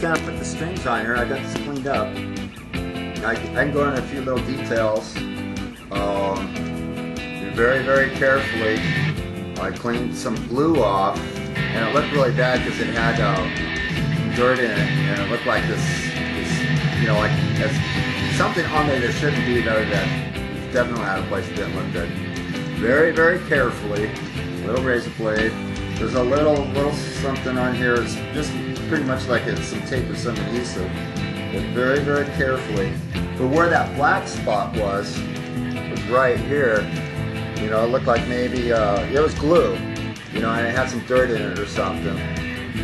gonna put the strings on here. I got this cleaned up. I can go into a few little details. Very carefully. I cleaned some glue off, and it looked really bad because it had dirt in it, and it looked like this, you know, like something on there that shouldn't be there. That definitely had a place that didn't look good. Very carefully, little razor blade. There's a little something on here. It's just pretty much like it's some tape or some adhesive. But very carefully. But where that black spot was right here. You know, it looked like maybe it was glue. You know, and it had some dirt in it or something.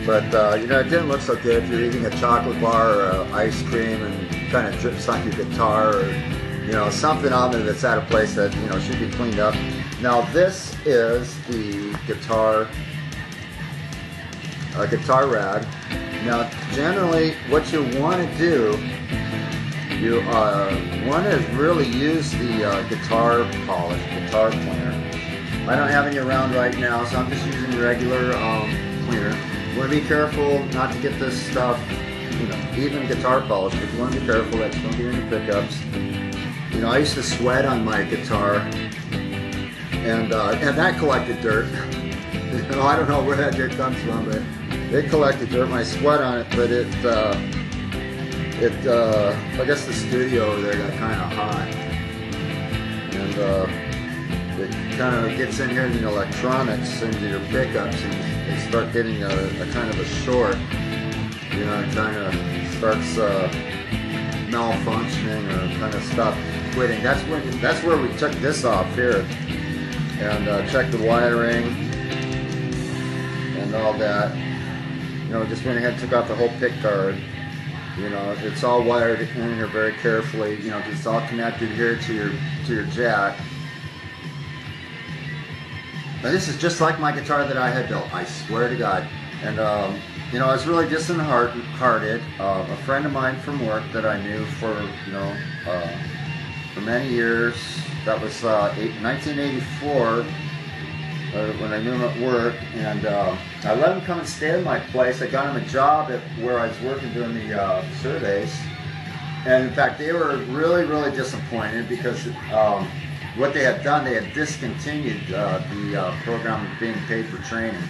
But you know, it didn't look so good if you're eating a chocolate bar or ice cream and kind of drips on your guitar, or you know, something on there that's at a place that, you know, should be cleaned up. Now this is the guitar rag. Now generally what you want to do, you want to really use the guitar polish, guitar cleaner. I don't have any around right now, so I'm just using the regular cleaner. You want to be careful not to get this stuff, you know, even guitar polish, but you want to be careful that you don't get any pickups. You know, I used to sweat on my guitar, and that collected dirt. You know, I don't know where that dirt comes from, but it collected dirt when I sweat on it. But I guess the studio over there got kind of hot, and it kind of gets in here in the electronics into your pickups, and they start getting a kind of a short. You know, it kind of starts malfunctioning or kind of stop quitting. That's where we took this off here and checked the wiring and all that. You know, just went ahead and took off the whole pick guard. You know, it's all wired in here very carefully. You know, it's all connected here to your jack. Now this is just like my guitar that I had built, I swear to God. And you know, I was really disheartened. A friend of mine from work that I knew for, you know, for many years. That was 1984 when I knew him at work, and I let him come and stay at my place. I got him a job at where I was working doing the surveys, and in fact they were really disappointed because what they had done, they had discontinued the program of being paid for training.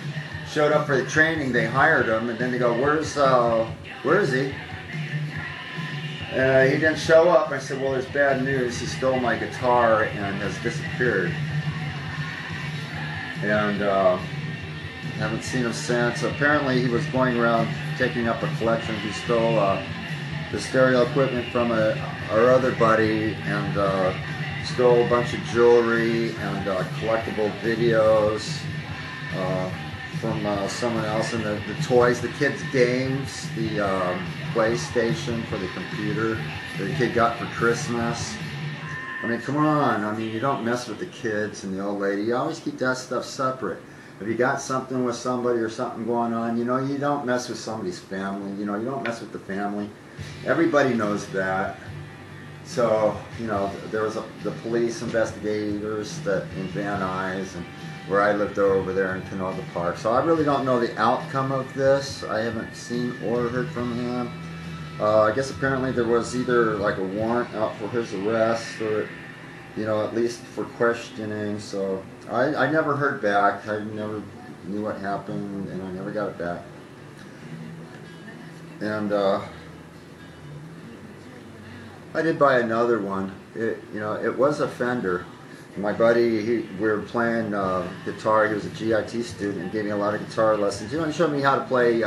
Showed up for the training, they hired him, and then they go, where is he? He didn't show up. I said, well, there's bad news. He stole my guitar and has disappeared. And haven't seen him since. Apparently he was going around taking up a collection. He stole the stereo equipment from our other buddy, and stole a bunch of jewelry and collectible videos from someone else, and the toys, the kids' games, the PlayStation for the computer that the kid got for Christmas. I mean, come on. I mean, you don't mess with the kids and the old lady. You always keep that stuff separate. If you got something with somebody or something going on, you know, you don't mess with somebody's family. You know, you don't mess with the family. Everybody knows that. So, you know, there was the police investigators that in Van Nuys, and where I lived over there in Canoga Park. So I really don't know the outcome of this. I haven't seen or heard from him. I guess apparently there was either like a warrant out for his arrest, or, you know, at least for questioning. So I never heard back. I never knew what happened, and I never got it back. And I did buy another one. You know, it was a Fender. My buddy, we were playing guitar. He was a GIT student and gave me a lot of guitar lessons. You know, he showed me how to play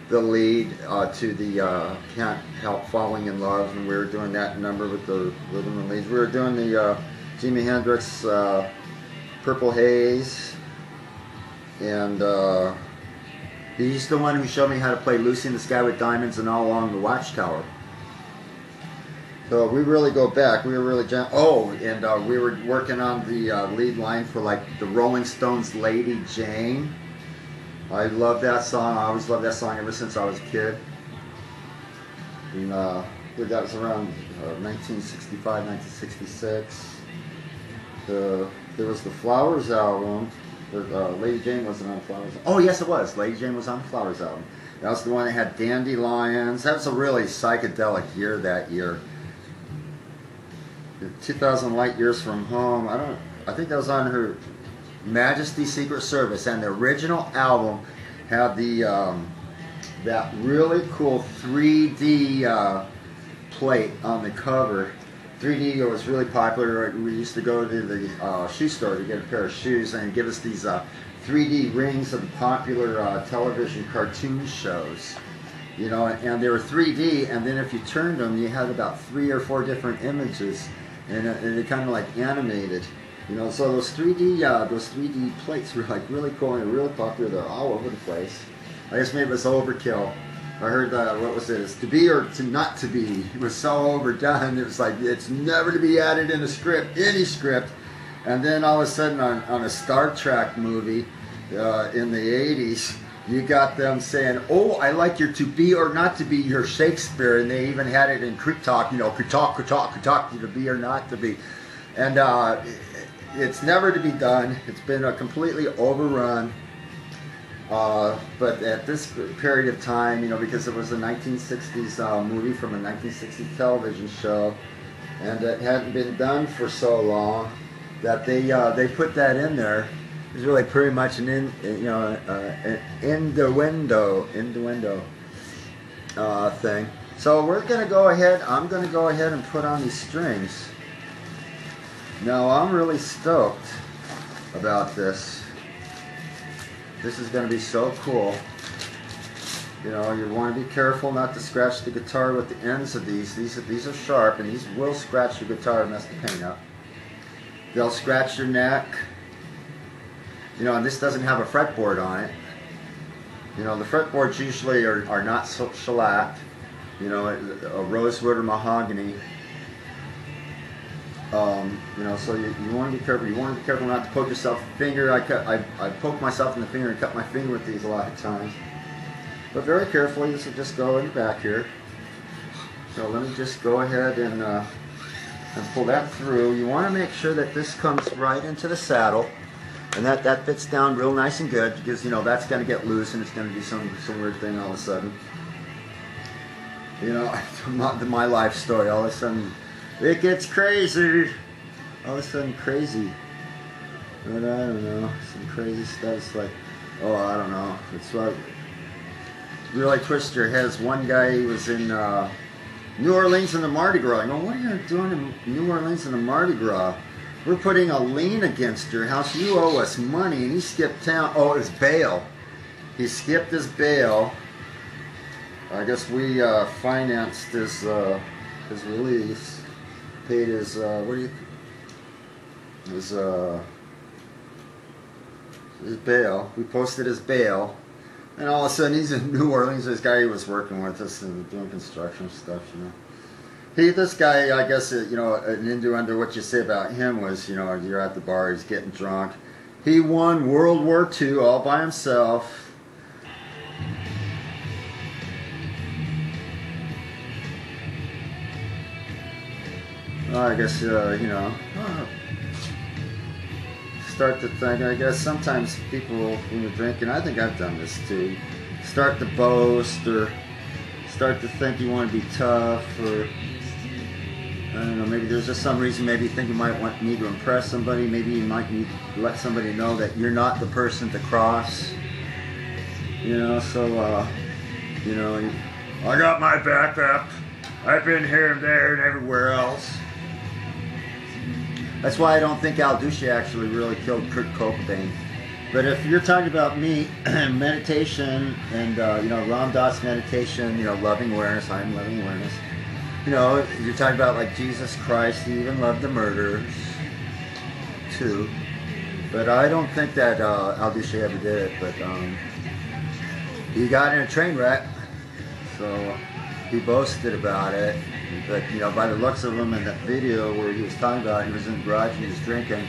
the lead to the Can't Help Falling in Love, and we were doing that number with the rhythm and leads. We were doing the Jimi Hendrix Purple Haze, and he's the one who showed me how to play Lucy in the Sky with Diamonds and All Along the Watchtower. So we really go back. We were really and we were working on the lead line for like the Rolling Stones' Lady Jane. I love that song. I always loved that song ever since I was a kid. And that was around 1965, 1966. There was the Flowers album. Lady Jane wasn't on the Flowers album. Oh yes, it was. Lady Jane was on the Flowers album. That was the one that had dandelions. That was a really psychedelic year that year. 2000 Light Years from Home. I think that was on her Majesty's Secret Service, and the original album had the that really cool 3D plate on the cover. 3D was really popular. We used to go to the shoe store to get a pair of shoes, and give us these 3D rings of the popular television cartoon shows. You know, and they were 3D, and then if you turned them, you had about 3 or 4 different images, and it kind of like animated. You know, so those 3D plates were like really cool and really popular. They're all over the place. I guess maybe it was overkill. I heard what was it? It's to be or to not to be. It was so overdone. It was like it's never to be added in a script, any script. And then all of a sudden on a Star Trek movie in the 80s, you got them saying, "Oh, I like your to be or not to be, your Shakespeare," and they even had it in Creek Talk. You know, Creek Talk, to be or not to be, and it's never to be done. It's been completely overrun. But at this period of time, you know, because it was a 1960s movie from a 1960s television show, and it hadn't been done for so long, that they put that in there. It was really pretty much an innuendo thing. So we're gonna go ahead. I'm gonna go ahead and put on these strings. Now I'm really stoked about this. This is going to be so cool. You know, you want to be careful not to scratch the guitar with the ends of these. These are sharp, and these will scratch your guitar and mess the paint up. They'll scratch your neck. You know, and this doesn't have a fretboard on it. You know, the fretboards usually are not so shellacked. You know, a rosewood or mahogany. You know, so you want to be careful. You want to be careful not to poke yourself in the finger. I poke myself in the finger and cut my finger with these a lot of times. But very carefully, this will just go in the back here. So let me just go ahead and pull that through. You want to make sure that this comes right into the saddle, and that fits down real nice and good, because you know that's going to get loose and it's going to do some weird thing all of a sudden. You know, my life story. All of a sudden, it gets crazy. All of a sudden, crazy. But I don't know, some crazy stuff. It's like, oh, I don't know. It's like really twist your heads. One guy, he was in New Orleans in the Mardi Gras. I go, what are you doing in New Orleans in the Mardi Gras? We're putting a lien against your house. You owe us money. And he skipped town. Oh, it was bail. He skipped his bail. I guess we financed his release. Paid his his bail. We posted his bail, and all of a sudden he's in New Orleans. This guy he was working with us and doing construction stuff, you know. This guy, I guess, you know, an innuendo. What you say about him was, you know, you're at the bar, he's getting drunk. He won World War II all by himself. I guess, you know, start to think, I guess sometimes people, when you're drinking, I think I've done this too, start to boast or start to think you want to be tough, or I don't know, maybe there's just some reason, maybe you think you might need to impress somebody, maybe you might need to let somebody know that you're not the person to cross, you know, so, you know, I got my back up, I've been here and there and everywhere else. That's why I don't think Al Ducey actually really killed Kurt Cobain. But if you're talking about me, meditation, and you know, Ram Dass meditation, you know, loving awareness, I am loving awareness. You know, you're talking about like Jesus Christ, he even loved the murderers too. But I don't think that Al Ducey ever did it. But he got in a train wreck, so he boasted about it. But you know, by the looks of him in that video where he was talking about it, he was in the garage and he was drinking.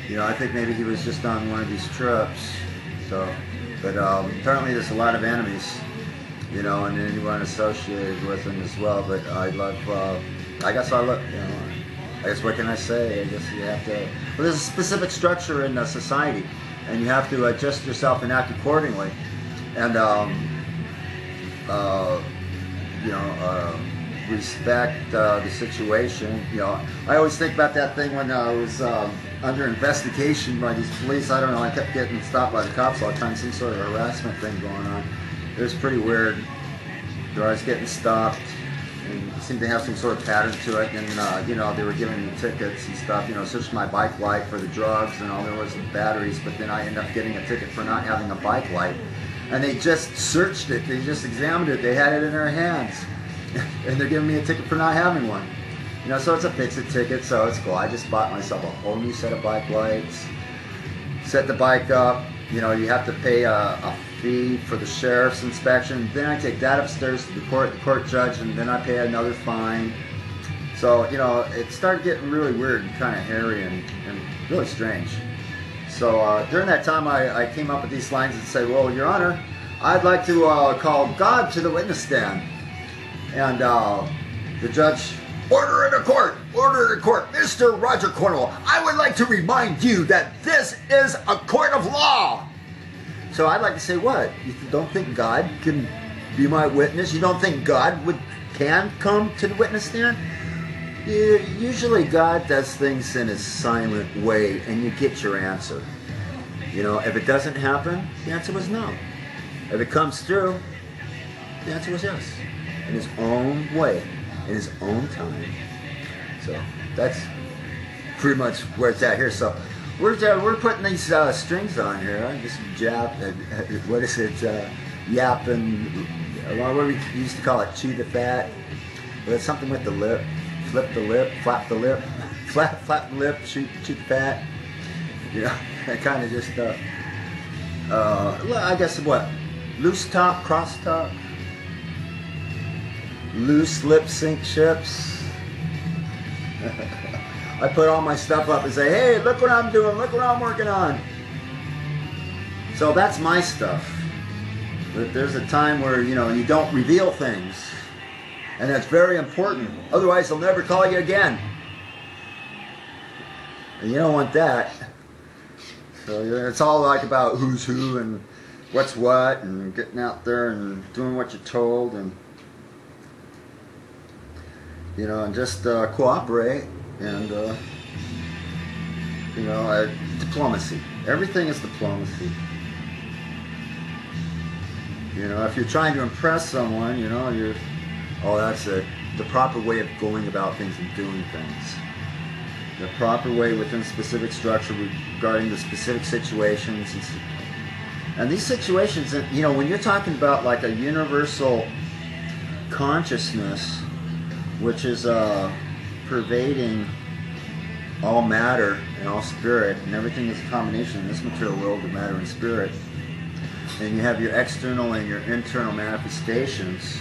You know, I think maybe he was just on one of these trips. So, but apparently there's a lot of enemies, you know, and anyone associated with him as well. But I love, I guess I love, you know, I guess what can I say? I guess you have to, well, there's a specific structure in society, and you have to adjust yourself and act accordingly. And you know, respect the situation. You know, I always think about that thing when I was under investigation by these police. I don't know, I kept getting stopped by the cops all the time, some sort of harassment thing going on. It was pretty weird. I was getting stopped, and it seemed to have some sort of pattern to it, and you know, they were giving me tickets and stuff, you know, searched my bike light for the drugs, and all there was the batteries, but then I ended up getting a ticket for not having a bike light. And they just searched it, they just examined it, they had it in their hands. And they're giving me a ticket for not having one. You know, so it's a fix-it ticket, so it's cool. I just bought myself a whole new set of bike lights, set the bike up. You know, you have to pay a fee for the sheriff's inspection. Then I take that upstairs to the court judge, and then I pay another fine. So, you know, it started getting really weird and kind of hairy and really strange. So during that time, I came up with these lines and said, well, Your Honor, I'd like to call God to the witness stand. And the judge, order in the court, order in the court. Mr. Roger Cornwell, I would like to remind you that this is a court of law. So I'd like to say, what? You don't think God can be my witness? You don't think God can come to the witness stand? Usually God does things in a silent way, and you get your answer. You know, if it doesn't happen, the answer was no. If it comes through, the answer was yes. In his own way, in his own time. So that's pretty much where it's at here. So we're putting these strings on here. I just what is it? Yapping. What we used to call it, chew the fat. But it's something with the lip. Flip the lip, flap the lip, flap the lip, chew the fat. You know, that kind of just, I guess what? Loose top, cross top, loose lip sync ships. I put all my stuff up and say, hey, look what I'm doing, look what I'm working on. So that's my stuff. But there's a time where, you know, you don't reveal things. And that's very important. Otherwise, they'll never call you again. And you don't want that. So it's all like about who's who and what's what, and getting out there and doing what you're told, and you know, and just cooperate, and you know, diplomacy. Everything is diplomacy. You know, if you're trying to impress someone, you know, oh, that's it. The proper way of going about things and doing things. The proper way within specific structure regarding the specific situations. And these situations, you know, when you're talking about like a universal consciousness, which is pervading all matter and all spirit, and everything is a combination in this material world of matter and spirit. And you have your external and your internal manifestations.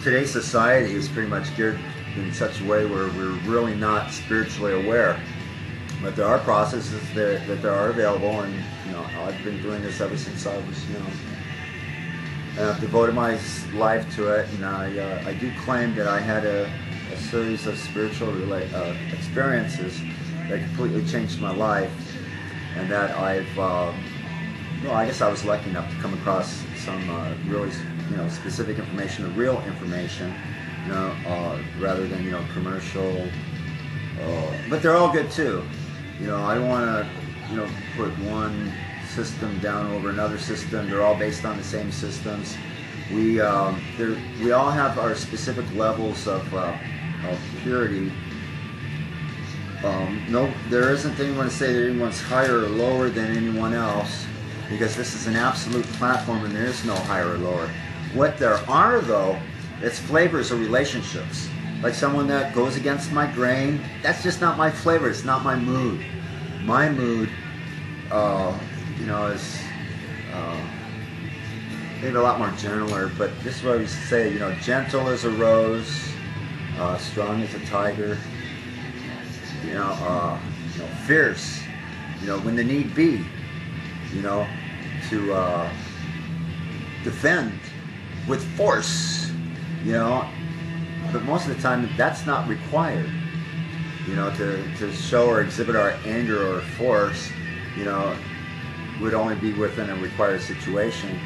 Today's society is pretty much geared in such a way where we're really not spiritually aware. But there are processes that are available, and you know, I've been doing this ever since I was, you know, and I've devoted my life to it, and I do claim that I had a series of spiritual experiences that completely changed my life, and that I've, well, I guess I was lucky enough to come across some really, you know, specific information, or real information, you know, rather than, you know, commercial. But they're all good too. You know, I don't want to, you know, put one system down over another system. They're all based on the same systems. We all have our specific levels of purity. No, there isn't anyone to say that anyone's higher or lower than anyone else, because this is an absolute platform and there is no higher or lower. What there are, though, it's flavors or relationships. Like someone that goes against my grain, that's just not my flavor, it's not my mood. My mood, you know, is maybe a lot more gentler, but this is what we say, you know, gentle as a rose, strong as a tiger, you know, fierce, you know, when the need be, you know, to defend with force, you know, but most of the time that's not required, you know, to show or exhibit our anger or force, you know, would only be within a required situation.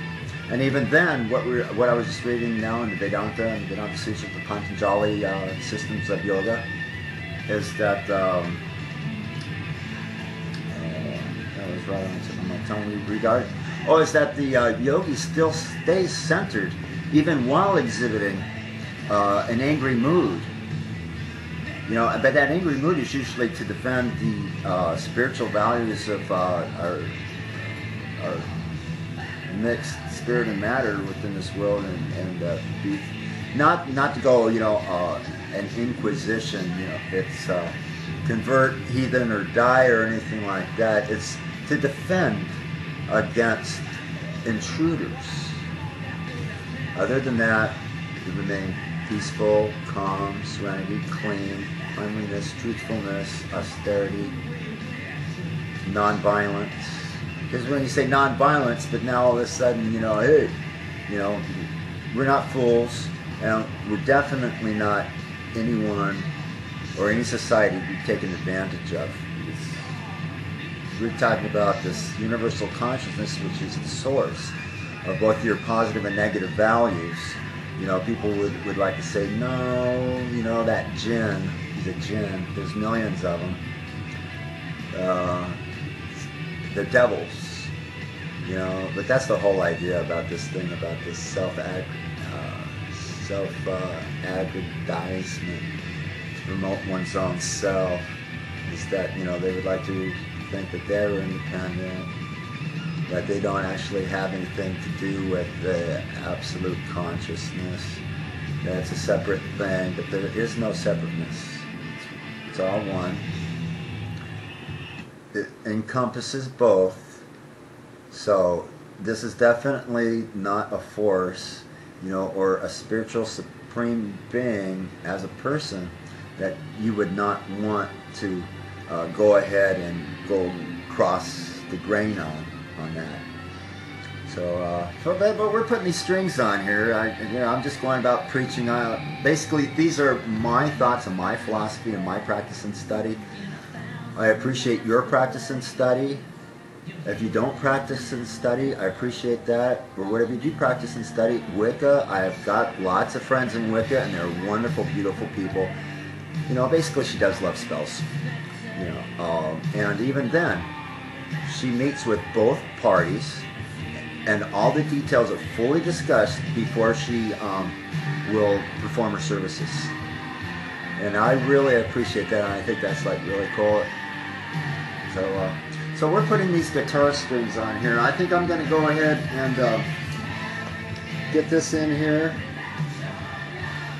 And even then, what I was just reading now in the Vedanta and the Vedanta Sutra, the Patanjali systems of yoga, is that that was right on the tip of my tongue. Is that the yogi still stays centered even while exhibiting an angry mood. You know, but that angry mood is usually to defend the spiritual values of our mixed spirit and matter within this world, and be not to go, you know, an inquisition. You know, it's convert, heathen, or die, or anything like that. It's to defend against intruders. Other than that, you remain peaceful, calm, serenity, clean, cleanliness, truthfulness, austerity, non-violence. Because when you say non-violence, but now all of a sudden, you know, hey, you know, we're not fools, and we're definitely not anyone or any society to be taken advantage of. We're talking about this universal consciousness, which is the source of both your positive and negative values. You know, people would like to say, no, you know, that jinn, he's a jinn, there's millions of them. They're devils, you know, but that's the whole idea about this thing, about this self-aggrandizement, to promote one's own self, is that, you know, they would like to think that they're independent, that they don't actually have anything to do with the absolute consciousness, that it's a separate thing, but there is no separateness. It's all one. It encompasses both. So this is definitely not a force, you know, or a spiritual supreme being as a person that you would not want to go ahead and go cross the grain on that. So, but we're putting these strings on here. I'm just going about preaching. Basically, these are my thoughts and my philosophy and my practice and study. I appreciate your practice and study. If you don't practice and study, I appreciate that. Or whatever you do practice and study, Wicca, I've got lots of friends in Wicca, and they're wonderful, beautiful people. You know, basically she does love spells. You know, and even then, she meets with both parties, and all the details are fully discussed before she will perform her services. And I really appreciate that, and I think that's like really cool. So we're putting these guitar strings on here. I think I'm going to go ahead and get this in here.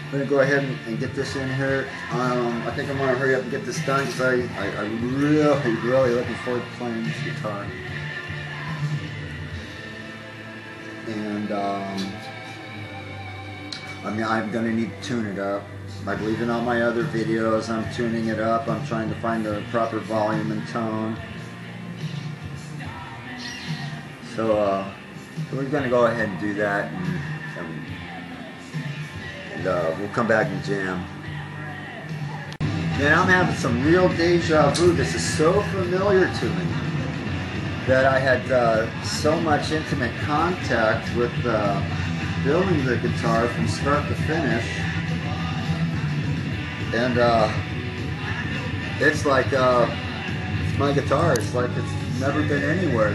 I'm going to go ahead and get this in here. I think I'm going to hurry up and get this done because I'm really looking forward to playing this guitar. And I mean, I'm going to need to tune it up. I believe in all my other videos, I'm tuning it up. I'm trying to find the proper volume and tone. So we're going to go ahead and do that, and we'll come back and jam. Man, I'm having some real deja vu. This is so familiar to me that I had so much intimate contact with building the guitar from start to finish. And it's like it's my guitar. It's like it's never been anywhere.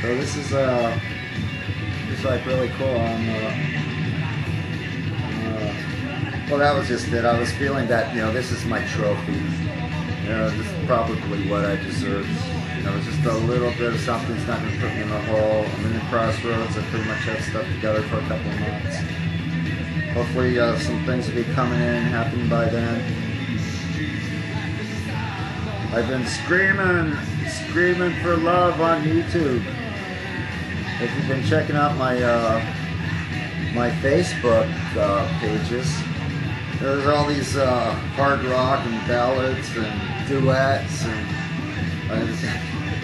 So this is like really cool. Well, that was just it. I was feeling that, you know, this is my trophy. You know, this is probably what I deserve. You know, just a little bit of something's not going to put me in a hole. I'm in the crossroads. I pretty much have stuff together for a couple of months. Hopefully some things will be coming in, happening by then. I've been screaming for love on YouTube. If you've been checking out my my Facebook pages, there's all these hard rock and ballads and duets,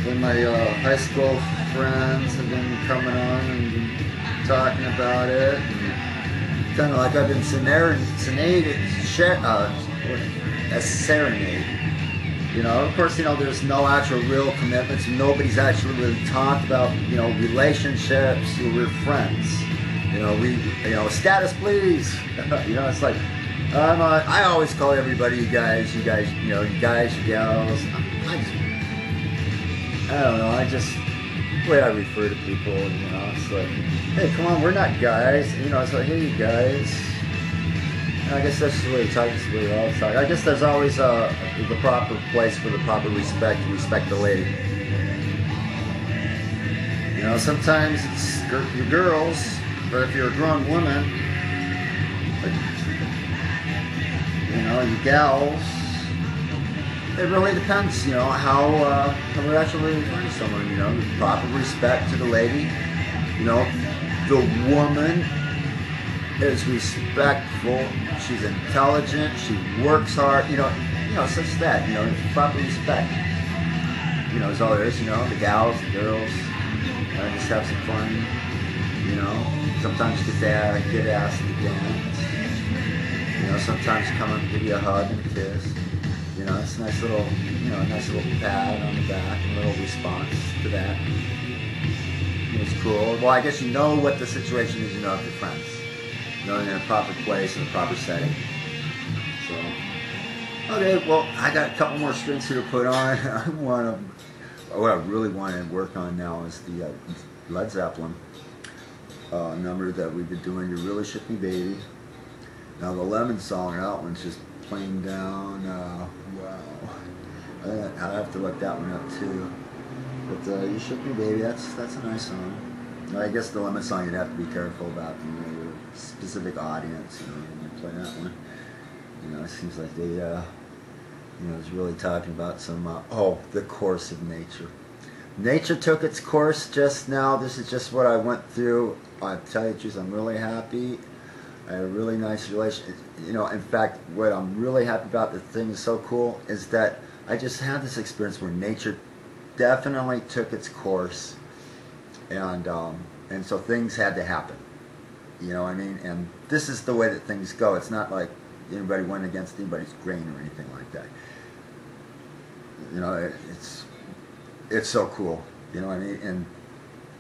and my high school friends have been coming on and talking about it. Kind of like I've been serenade. You know, of course, you know, there's no actual real commitments. Nobody's actually really talked about, you know, relationships. We're friends. You know, status please. You know, it's like, I always call everybody you guys, you know, you guys, you gals. I don't know, the way I refer to people, you know, it's like, hey, come on, we're not guys. You know, it's like, hey, you guys. I guess that's the way you talk, that's the way we all talk. I guess there's always the proper place for the proper respect to respect the lady. You know, sometimes it's your girls, but if you're a grown woman, like, you know, you gals, it really depends, you know, how we're actually referring to someone, you know, proper respect to the lady, you know, the woman is respectful, she's intelligent, she works hard, you know, such that, you know, proper respect, you know, is all there is, you know, the gals, the girls, just have some fun, you know, sometimes get asked to dance, you know, sometimes come up and give you a hug and a kiss, you know, it's a nice little, you know, a nice little pat on the back, a little response to that, it's cool. Well, I guess you know what the situation is, you know, if you're friends. You know, in a proper place, in a proper setting. So, okay, well, I got a couple more strings here to put on. What I really want to work on now is the Led Zeppelin number that we've been doing, You Really Shook Me Baby. Now the Lemon song, that one's just plain down, wow. I'll have to look that one up too. But You Shook Me Baby, that's a nice song. I guess the Lemon song you'd have to be careful about, you know, your specific audience, you know, when you play that one. You know, it seems like they, you know, is really talking about some, the course of nature. Nature took its course just now. This is just what I went through. I tell you the truth, I'm really happy. I had a really nice relationship. You know, in fact, what I'm really happy about, the thing is so cool, is that I just had this experience where nature definitely took its course. And so things had to happen, you know what I mean? And this is the way that things go. It's not like anybody went against anybody's grain or anything like that. You know, it's so cool, you know what I mean? And,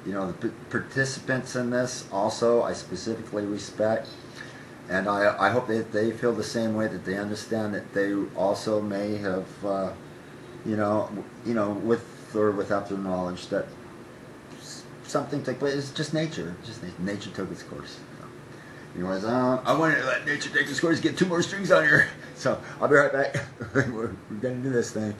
you know, the participants in this also I specifically respect. And I hope that they feel the same way, that they understand that they also may have, you know, with or without their knowledge, that something took place. It's just nature. Nature took its course. Anyways, I wanted to let nature take its course. Get two more strings on here. So I'll be right back. We're gonna do this thing.